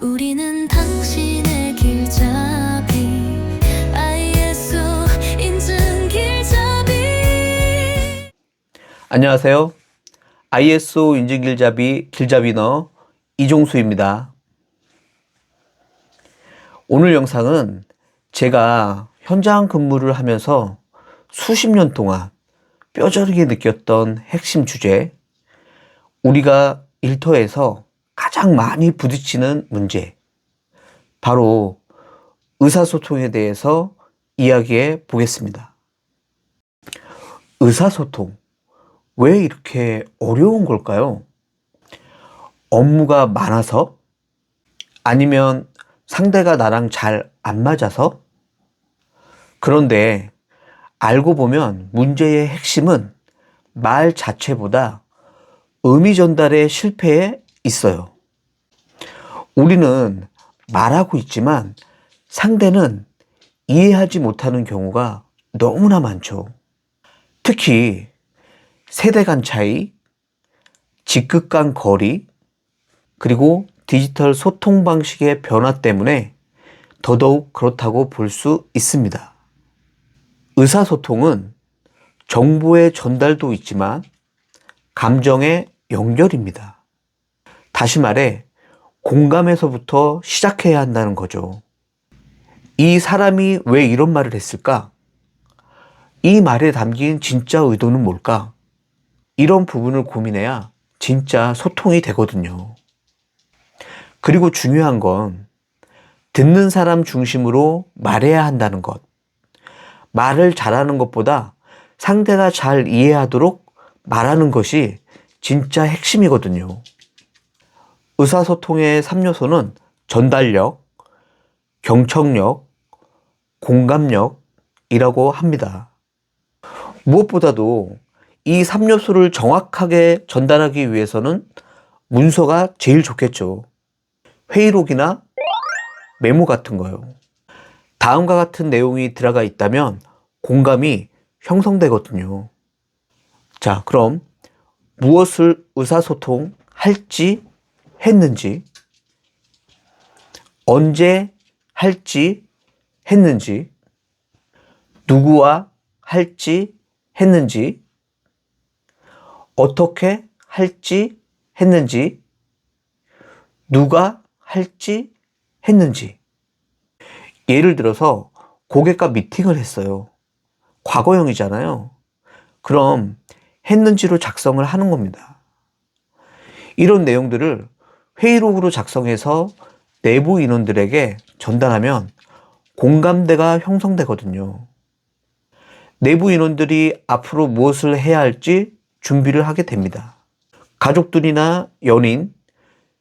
우리는 당신의 길잡이 ISO 인증 길잡이. 안녕하세요. ISO 인증 길잡이너 이종수입니다. 오늘 영상은 제가 현장 근무를 하면서 수십 년 동안 뼈저리게 느꼈던 핵심 주제, 우리가 일터에서 가장 많이 부딪히는 문제, 바로 의사소통에 대해서 이야기해 보겠습니다. 의사소통, 왜 이렇게 어려운 걸까요? 업무가 많아서? 아니면 상대가 나랑 잘 안 맞아서? 그런데 알고 보면 문제의 핵심은 말 자체보다 의미 전달의 실패에 있어요. 우리는 말하고 있지만 상대는 이해하지 못하는 경우가 너무나 많죠. 특히 세대 간 차이, 직급 간 거리, 그리고 디지털 소통 방식의 변화 때문에 더더욱 그렇다고 볼 수 있습니다. 의사소통은 정보의 전달도 있지만 감정의 연결입니다. 다시 말해 공감에서부터 시작해야 한다는 거죠. 이 사람이 왜 이런 말을 했을까? 이 말에 담긴 진짜 의도는 뭘까? 이런 부분을 고민해야 진짜 소통이 되거든요. 그리고 중요한 건 듣는 사람 중심으로 말해야 한다는 것. 말을 잘하는 것보다 상대가 잘 이해하도록 말하는 것이 진짜 핵심이거든요. 의사소통의 3요소는 전달력, 경청력, 공감력이라고 합니다. 무엇보다도 이 3요소를 정확하게 전달하기 위해서는 문서가 제일 좋겠죠. 회의록이나 메모 같은 거요. 다음과 같은 내용이 들어가 있다면 공감이 형성되거든요. 자, 그럼 무엇을 의사소통 할지 했는지, 언제 할지 했는지, 누구와 할지 했는지, 어떻게 할지 했는지, 누가 할지 했는지. 예를 들어서 고객과 미팅을 했어요. 과거형이잖아요. 그럼 했는지로 작성을 하는 겁니다. 이런 내용들을 회의록으로 작성해서 내부 인원들에게 전달하면 공감대가 형성되거든요. 내부 인원들이 앞으로 무엇을 해야 할지 준비를 하게 됩니다. 가족들이나 연인,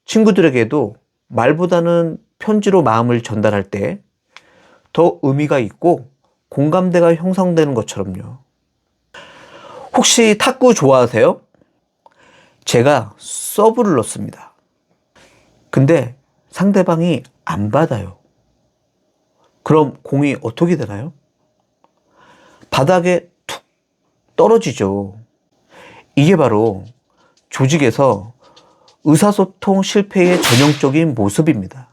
친구들에게도 말보다는 편지로 마음을 전달할 때 더 의미가 있고 공감대가 형성되는 것처럼요. 혹시 탁구 좋아하세요? 제가 서브를 넣습니다. 근데 상대방이 안 받아요. 그럼 공이 어떻게 되나요? 바닥에 툭 떨어지죠. 이게 바로 조직에서 의사소통 실패의 전형적인 모습입니다.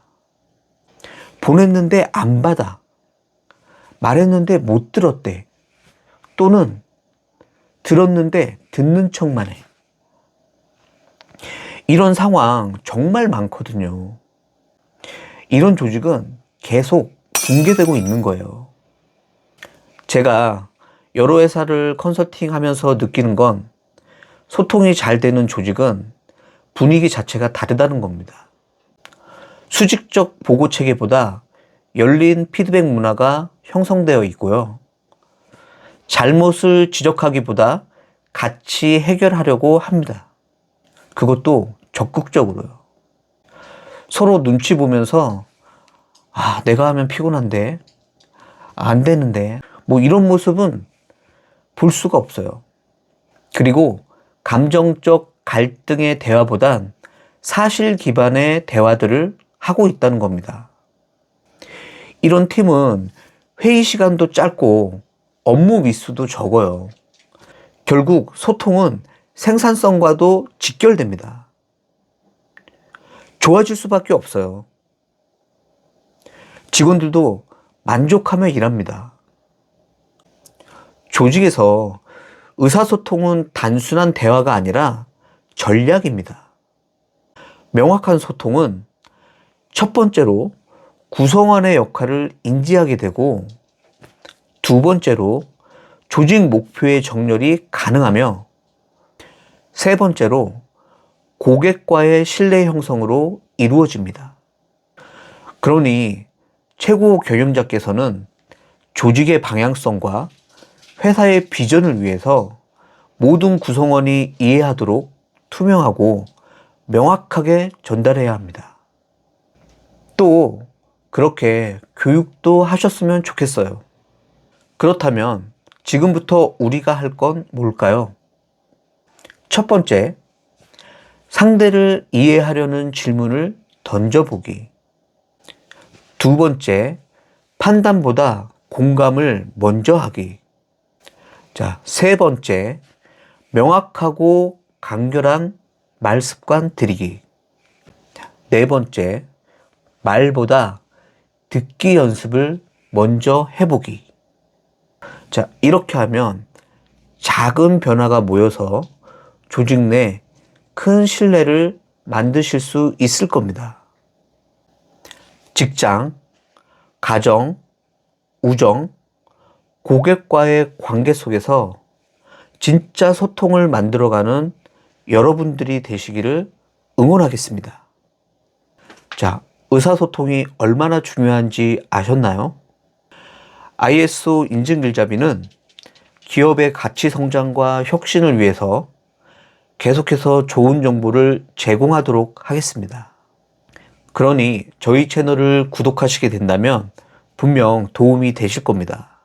보냈는데 안 받아. 말했는데 못 들었대. 또는 들었는데 듣는 척만 해. 이런 상황 정말 많거든요. 이런 조직은 계속 붕괴되고 있는 거예요. 제가 여러 회사를 컨설팅하면서 느끼는 건 소통이 잘 되는 조직은 분위기 자체가 다르다는 겁니다. 수직적 보고 체계보다 열린 피드백 문화가 형성되어 있고요. 잘못을 지적하기보다 같이 해결하려고 합니다. 그것도 적극적으로요. 서로 눈치 보면서 내가 하면 피곤한데, 안 되는데, 이런 모습은 볼 수가 없어요. 그리고 감정적 갈등의 대화보단 사실 기반의 대화들을 하고 있다는 겁니다. 이런 팀은 회의 시간도 짧고 업무 미수도 적어요. 결국 소통은 생산성과도 직결됩니다. 좋아질 수밖에 없어요. 직원들도 만족하며 일합니다. 조직에서 의사소통은 단순한 대화가 아니라 전략입니다. 명확한 소통은 첫 번째로 구성원의 역할을 인지하게 되고, 두 번째로 조직 목표의 정렬이 가능하며, 세 번째로 고객과의 신뢰 형성으로 이루어집니다. 그러니 최고 경영자께서는 조직의 방향성과 회사의 비전을 위해서 모든 구성원이 이해하도록 투명하고 명확하게 전달해야 합니다. 또 그렇게 교육도 하셨으면 좋겠어요. 그렇다면 지금부터 우리가 할 건 뭘까요? 첫 번째, 상대를 이해하려는 질문을 던져보기. 두 번째, 판단보다 공감을 먼저 하기. 세 번째, 명확하고 간결한 말 습관 들이기. 네 번째, 말보다 듣기 연습을 먼저 해보기. 이렇게 하면 작은 변화가 모여서 조직 내 큰 신뢰를 만드실 수 있을 겁니다. 직장, 가정, 우정, 고객과의 관계 속에서 진짜 소통을 만들어가는 여러분들이 되시기를 응원하겠습니다. 의사소통이 얼마나 중요한지 아셨나요? ISO 인증길잡이는 기업의 가치 성장과 혁신을 위해서 계속해서 좋은 정보를 제공하도록 하겠습니다. 그러니 저희 채널을 구독하시게 된다면 분명 도움이 되실 겁니다.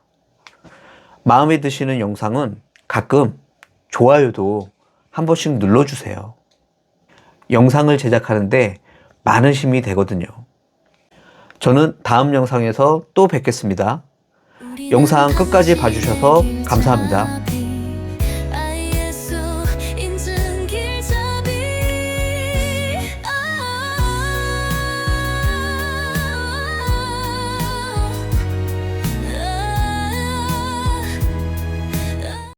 마음에 드시는 영상은 가끔 좋아요도 한 번씩 눌러주세요. 영상을 제작하는데 많은 힘이 되거든요. 저는 다음 영상에서 또 뵙겠습니다. 영상 끝까지 봐주셔서 감사합니다.